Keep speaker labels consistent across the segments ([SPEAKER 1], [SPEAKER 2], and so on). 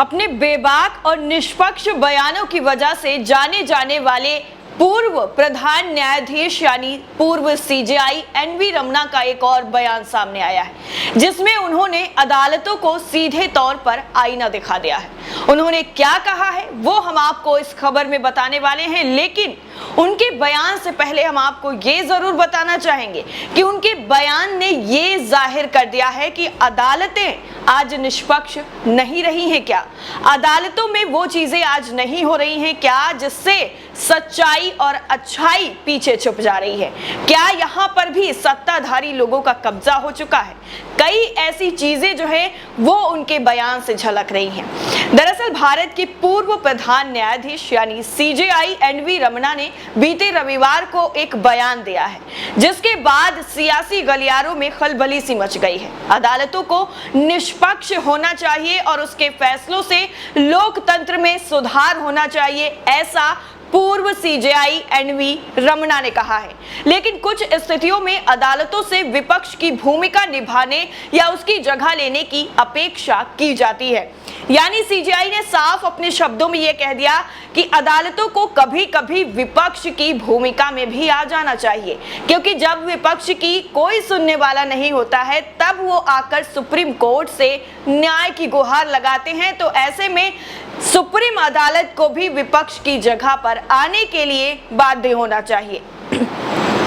[SPEAKER 1] अपने बेबाक और निष्पक्ष बयानों की वजह से जाने जाने वाले पूर्व प्रधान न्यायाधीश यानी पूर्व सीजेआई एनवी रमना का एक और बयान सामने आया है, जिसमें उन्होंने अदालतों को सीधे तौर पर आईना दिखा दिया है। उन्होंने क्या कहा है वो हम आपको इस खबर में बताने वाले हैं, लेकिन उनके बयान से पहले हम आपको ये जरूर बताना चाहेंगे कि उनके बयान ने ये जाहिर कर दिया है कि अदालतें आज निष्पक्ष नहीं रही हैं क्या, अदालतों में वो चीजें आज नहीं हो रही हैं क्या जिससे सच्चाई और अच्छाई पीछे छुप जा रही है, क्या यहाँ पर भी सत्ताधारी लोगों का कब्जा हो चुका है। कई ऐसी चीजें जो है वो उनके बयान से झलक रही हैं। दरअसल भारत के पूर्व प्रधान न्यायाधीश यानी सीजेआई एनवी रमना ने बीते रविवार को एक बयान दिया है, जिसके बाद सियासी गलियारों में खलबली सी मच गई है। अदालतों को निष्पक्ष होना चाहिए और उसके फैसलों से लोकतंत्र में सुधार होना चाहिए, ऐसा पूर्व सीजेआई एनवी रमना ने कहा है। लेकिन कुछ स्थितियों में अदालतों से विपक्ष की भूमिका निभाने या उसकी जगह लेने की अपेक्षा की जाती है। यानी सीजेआई ने साफ अपने शब्दों में यह कह दिया कि अदालतों को कभी कभी विपक्ष की भूमिका में भी आ जाना चाहिए, क्योंकि जब विपक्ष की कोई सुनने वाला नहीं होता है तब वो आकर सुप्रीम कोर्ट से न्याय की गुहार लगाते हैं। तो ऐसे में सुप्रीम अदालत को भी विपक्ष की जगह पर आने के लिए बाध्य होना चाहिए,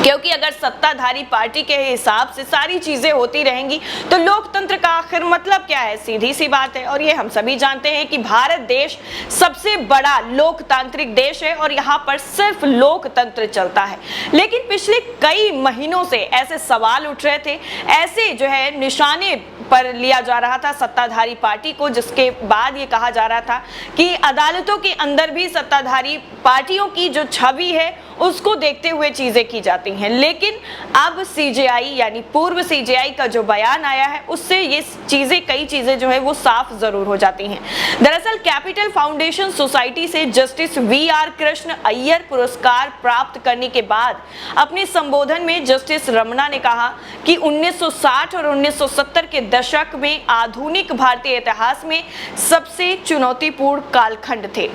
[SPEAKER 1] क्योंकि अगर सत्ताधारी पार्टी के हिसाब से सारी चीजें होती रहेंगी तो लोकतंत्र का आखिर मतलब क्या है। सीधी सी बात है, और ये हम सभी जानते हैं कि भारत देश सबसे बड़ा लोकतांत्रिक देश है और यहाँ पर सिर्फ लोकतंत्र चलता है। लेकिन पिछले कई महीनों से ऐसे सवाल उठ रहे थे, ऐसे जो है निशाने पर लिया जा रहा था सत्ताधारी पार्टी को, जिसके बाद ये कहा जा रहा था कि अदालतों के अंदर भी सत्ताधारी पार्टियों की जो छवि है उसको देखते हुए चीजें की जाती हैं। लेकिन अब सीजेआई यानी पूर्व सीजेआई का जो बयान आया है उससे ये कई चीजें जो है वो साफ जरूर हो जाती हैं। दरअसल कैपिटल फाउंडेशन सोसाइटी से जस्टिस वीआर कृष्ण अय्यर पुरस्कार प्राप्त करने के बाद अपने संबोधन में जस्टिस रमना ने कहा कि 1960 और 1970 के दशक में आधुनिक भारतीय इतिहास में सबसे चुनौतीपूर्ण कालखंड थे।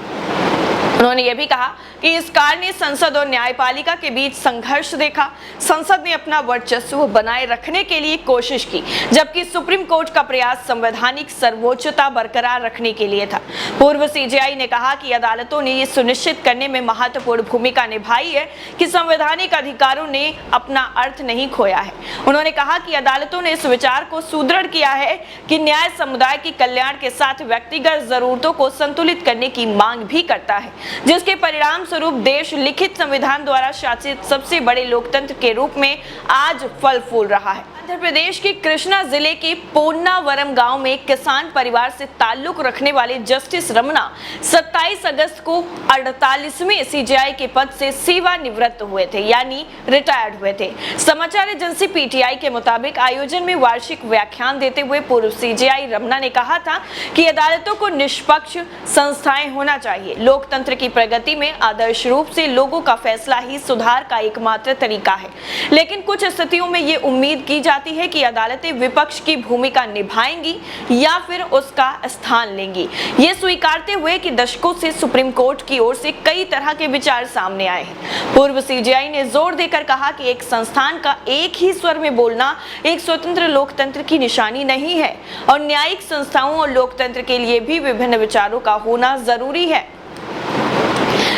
[SPEAKER 1] उन्होंने यह भी कहा कि इस काल ने संसद और न्यायपालिका के बीच संघर्ष देखा। संसद ने अपना वर्चस्व बनाए रखने के लिए कोशिश की, जबकि सुप्रीम कोर्ट का प्रयास संवैधानिक सर्वोच्चता बरकरार रखने के लिए था। पूर्व सीजेआई ने कहा कि अदालतों ने यह सुनिश्चित करने में महत्वपूर्ण भूमिका निभाई है कि संवैधानिक अधिकारों ने अपना अर्थ नहीं खोया है। उन्होंने कहा कि अदालतों ने इस विचार को सुदृढ़ किया है कि न्याय समुदाय के कल्याण के साथ व्यक्तिगत जरूरतों को संतुलित करने की मांग भी करता है, जिसके परिणाम स्वरूप देश लिखित संविधान द्वारा शासित सबसे बड़े लोकतंत्र के रूप में आज फल फूल रहा है। आंध्र प्रदेश के कृष्णा जिले के पोन्नावरम गांव में किसान परिवार से ताल्लुक रखने वाले जस्टिस रमना 27 अगस्त को 48वें सीजेआई के पद से सेवानिवृत्त हुए थे, यानी रिटायर्ड हुए थे। समाचार एजेंसी पीटीआई के मुताबिक आयोजन में वार्षिक व्याख्यान देते हुए पूर्व सीजेआई रमना ने कहा था कि अदालतों को निष्पक्ष संस्थाएं होना चाहिए। लोकतंत्र की प्रगति में आदर्श रूप से लोगों का फैसला ही सुधार का एकमात्र तरीका है, लेकिन कुछ स्थितियों में ये उम्मीद की जाती है कि अदालतें विपक्ष की भूमिका निभाएंगी या फिर उसका स्थान लेंगी। ये स्वीकारते हुए कि दशकों से सुप्रीम कोर्ट की ओर से कई तरह के विचार सामने आए हैं। पूर्व सीजेआई ने जोर देकर कहा कि एक संस्थान का एक ही स्वर में बोलना एक स्वतंत्र लोकतंत्र की निशानी नहीं है और न्यायिक संस्थाओं और लोकतंत्र के लिए भी विभिन्न विचारों का होना जरूरी है।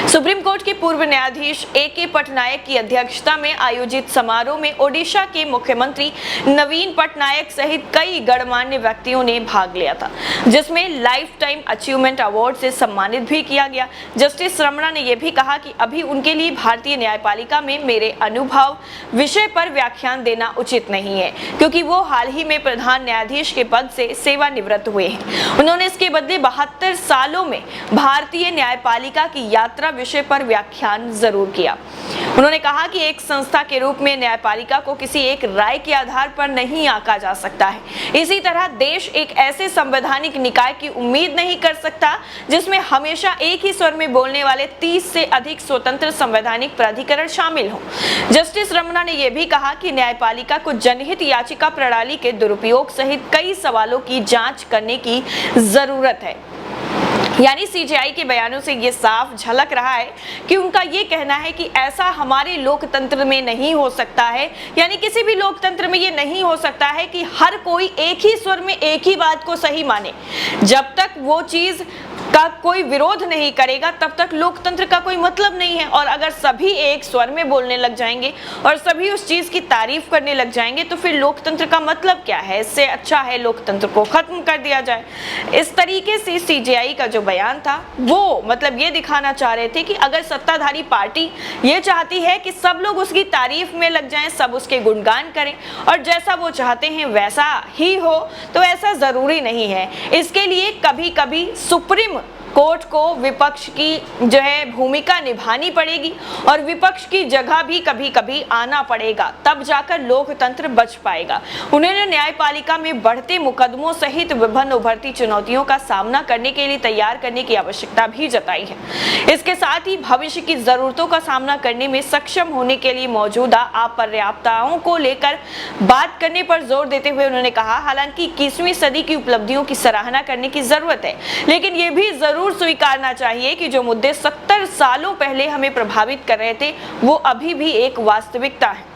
[SPEAKER 1] सुप्रीम कोर्ट के पूर्व न्यायाधीश ए.के. पटनायक की अध्यक्षता में आयोजित समारोह में ओडिशा के मुख्यमंत्री नवीन पटनायक सहित कई गणमान्य व्यक्तियों ने भाग लिया था, जिसमें लाइफ टाइम अचीवमेंट अवार्ड से सम्मानित भी किया गया। जस्टिस रमना ने यह भी कहा कि अभी उनके लिए भारतीय न्यायपालिका में मेरे अनुभव विषय पर व्याख्यान देना उचित नहीं है, क्योंकि वो हाल ही में प्रधान न्यायाधीश के पद से सेवानिवृत्त हुए हैं। उन्होंने इसके बदले 72 सालों में भारतीय न्यायपालिका की यात्रा विषय पर व्याख्यान जरूर किया। उन्होंने कहा कि एक संस्था के रूप में न्यायपालिका को किसी एक राय के आधार पर नहीं आंका जा सकता है। इसी तरह देश एक ऐसे संवैधानिक निकाय की उम्मीद नहीं कर सकता जिसमें हमेशा एक ही स्वर में बोलने वाले 30 से अधिक स्वतंत्र संवैधानिक प्राधिकरण शामिल हों। जस्टिस रमना ने यह भी कहा कि न्यायपालिका को जनहित याचिका प्रणाली के दुरुपयोग सहित कई सवालों की जांच करने की जरूरत है। यानी सीजेआई के बयानों से ये साफ झलक रहा है कि उनका ये कहना है कि ऐसा हमारे लोकतंत्र में नहीं हो सकता है, यानी किसी भी लोकतंत्र में ये नहीं हो सकता है कि हर कोई एक ही स्वर में एक ही बात को सही माने। जब तक वो चीज का कोई विरोध नहीं करेगा तब तक लोकतंत्र का कोई मतलब नहीं है। और अगर सभी एक स्वर में बोलने लग जाएंगे और सभी उस चीज की तारीफ करने लग जाएंगे तो फिर लोकतंत्र का मतलब क्या है? इससे अच्छा है लोकतंत्र को खत्म कर दिया जाए। इस तरीके से सीजेआई का जो बयान था वो मतलब ये दिखाना चाह रहे थे कि अगर सत्ताधारी पार्टी ये चाहती है कि सब लोग उसकी तारीफ में लग जाएं, सब उसके गुणगान करें और जैसा वो चाहते हैं वैसा ही हो, तो ऐसा जरूरी नहीं है। इसके लिए कभी कभी सुप्रीम कोर्ट को विपक्ष की जो है भूमिका निभानी पड़ेगी और विपक्ष की जगह भी कभी कभी आना पड़ेगा, तब जाकर लोकतंत्र बच पाएगा। उन्होंने न्यायपालिका में बढ़ते मुकदमों सहित विभिन्न उभरती चुनौतियों का सामना करने के लिए तैयार करने की आवश्यकता भी जताई है। इसके साथ ही भविष्य की जरूरतों का सामना करने में सक्षम होने के लिए मौजूदा अपर्याप्तताओं को लेकर बात करने पर जोर देते हुए उन्होंने कहा, हालांकि 21वीं सदी की उपलब्धियों की सराहना करने की जरूरत है, लेकिन ये भी जरूर स्वीकारना चाहिए कि जो मुद्दे 70 सालों पहले हमें प्रभावित कर रहे थे वो अभी भी एक वास्तविकता है।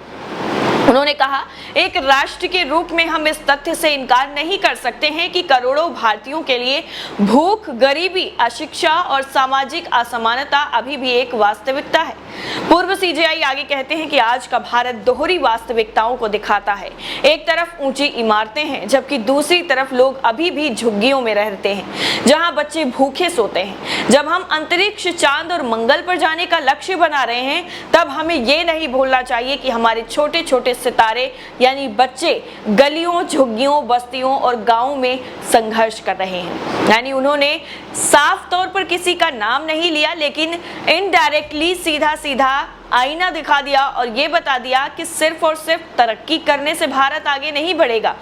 [SPEAKER 1] उन्होंने कहा, एक राष्ट्र के रूप में हम इस तथ्य से इनकार नहीं कर सकते हैं कि करोड़ों भारतीयों के लिए भूख, गरीबी, अशिक्षा और सामाजिक असमानता अभी भी एक वास्तविकता है। पूर्व सीजेआई आगे कहते हैं कि आज का भारत दोहरी वास्तविकताओं को दिखाता है। एक तरफ ऊंची इमारतें हैं जबकि दूसरी तरफ लोग अभी भी झुग्गियों में रहते हैं जहां बच्चे भूखे सोते हैं। जब हम अंतरिक्ष, चांद और मंगल पर जाने का लक्ष्य बना रहे हैं तब हमें ये नहीं भूलना चाहिए कि हमारे छोटे छोटे सितारे यानी बच्चे गलियों, झुग्गियों, बस्तियों और गांवों में संघर्ष कर रहे हैं। यानी उन्होंने साफ तौर पर किसी का नाम नहीं लिया लेकिन इनडायरेक्टली सीधा सीधा आईना दिखा दिया और ये बता दिया कि सिर्फ और सिर्फ तरक्की करने से भारत आगे नहीं बढ़ेगा।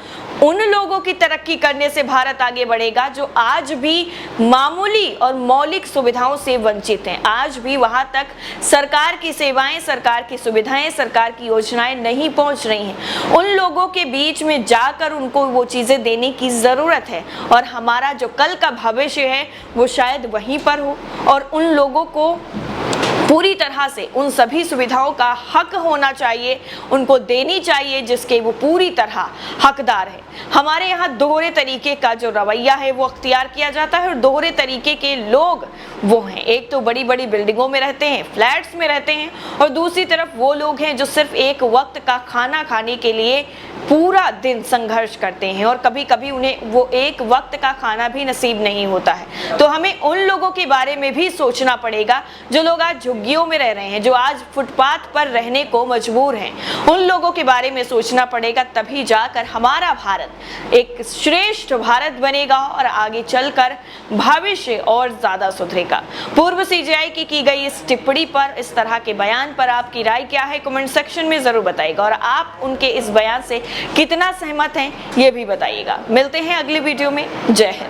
[SPEAKER 1] उन लोगों की तरक्की करने से भारत आगे बढ़ेगा जो आज भी मामूली और मौलिक सुविधाओं से वंचित हैं। आज भी वहां तक सरकार की सेवाएं, सरकार की सुविधाएं, सरकार की योजनाएं नहीं पहुंच रही हैं। उन लोगों के बीच में जाकर उनको वो चीजें देने की जरूरत है और हमारा जो कल का भविष्य है वो शायद वहीं पर हो और उन लोगों को पूरी तरह से उन सभी सुविधाओं का हक होना चाहिए, उनको देनी चाहिए जिसके वो पूरी तरह हकदार है। हमारे यहाँ दोहरे तरीके का जो रवैया है वो अख्तियार किया जाता है और दोहरे तरीके के लोग वो हैं, एक तो बड़ी बड़ी बिल्डिंगों में रहते हैं, फ्लैट्स में रहते हैं और दूसरी तरफ वो लोग हैं जो सिर्फ एक वक्त का खाना खाने के लिए पूरा दिन संघर्ष करते हैं और कभी कभी उन्हें वो एक वक्त का खाना भी नसीब नहीं होता है। तो हमें उन लोगों के बारे में भी सोचना पड़ेगा जो लोग आज झुग्गियों में रह रहे हैं, जो आज फुटपाथ पर रहने को मजबूर हैं। उन लोगों के बारे में सोचना पड़ेगा, तभी जाकर हमारा भारत एक श्रेष्ठ भारत बनेगा और आगे चलकर भविष्य और ज्यादा सुधरेगा। पूर्व सीजेआई की गई इस टिप्पणी पर, इस तरह के बयान पर आपकी राय क्या है कमेंट सेक्शन में जरूर बताइएगा और आप उनके इस बयान से कितना सहमत हैं ये भी बताइएगा। मिलते हैं अगली वीडियो में। जय हिंद।